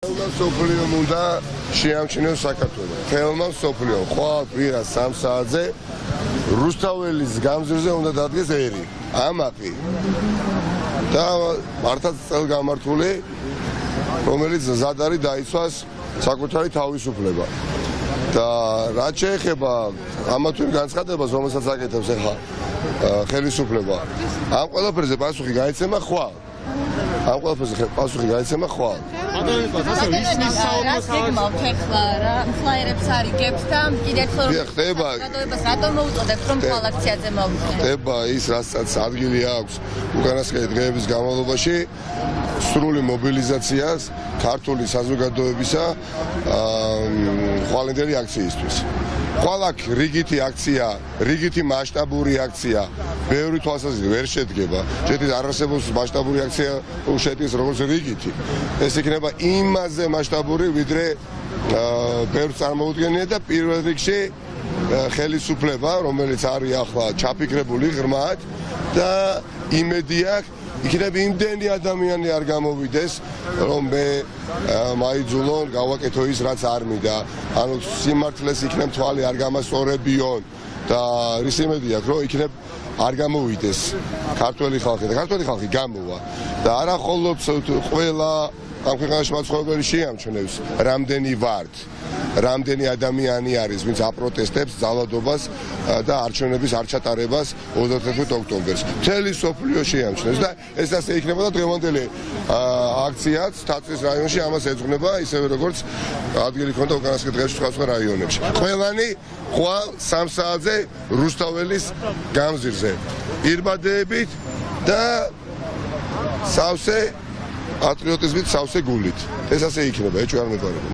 სოფლიომ უნდა შეამჩნიოს საქართველოს. თელმა სოფლიომ ხვალ კვირას 3 საათზე რუსთაველის გამზირზე უნდა დადგეს ერი. ამაყი და მართლაც წელგამართული, რომელიც ზად არის დაიცვას საკუთარი თავისუფლება. და რაც შეეხება ამა თუ იმ განცხადებას, რომელსაც აკეთებს ახლა ხელისუფლება, ამ ყველაფერზე პასუხი გაიცემა ხვალ. ამ ყველაფერზე პასუხი გაიცემა ხვალ. რას გეგმავთ ახლა რა ფლაიერებს არიგებთ და კიდევ ერთხელ საზოგადოებას რატომ მოუწოდებთ რომ ხვალ აქციაზე მოვიდნენ? ხდება ის რასაც ადგილი აქვს უკანასკნელი დღეების განმავლობაში სრული მობილიზაციას ქართული საზოგადოებისა ხვალინდელი აქციისთვის. ხვალ აქ რიგითი აქცია, რიგითი მასშტაბური აქცია, ბევრი თვალსაზრისით ვერ შედგება. შედის არასებობს მასშტაბური აქცია შედის როგორც რიგითი. ეს იქნება იმაზე მასშტაბური, ვიდრე ბევრს წარმოუდგენია და პირველ რიგში ხელისუფლება, რომელიც არის ახლა ჩაფიქრებული ღრმად და იმედი აქვს იქნებ იმდენი ადამიანი არ გამოვიდეს, რომ მე მაიძულონ გავაკეთო ის, რაც არ მინდა. ანუ სიმართლეს იქნებ თვალი არ გამასწორებიონ და რის იმედი აქვს, რომ იქნებ არ გამოვიდეს ქართველი ხალხი და ქართველი ხალხი გამოვა. და არა მხოლოდ ყველა ამ ქვეყანაში მაცხოვრებელი შეამჩნევს, რამდენი ვართ, რამდენი ადამიანი არის, ვინც აპროტესტებს ძალადობას და არჩევნების არ ჩატარებას 31 ოქტომბერს. მთელი სოფლიო შეამჩნევს და ეს ასე იქნება და დღევანდელი აქციაც თათრის რაიონში ამას ეძღვნება, ისევე როგორც ადგილი ქონდა უკანასკნელ დღეებში სხვა რაიონებში. ყველანი ხვალ 3 საათზე რუსთაველის გამზირზე ირბადეებით და სავსე პატრიოტიზმით, სავსე გულით. ეს ასე იქნება, ეჭვი არ მეყარება.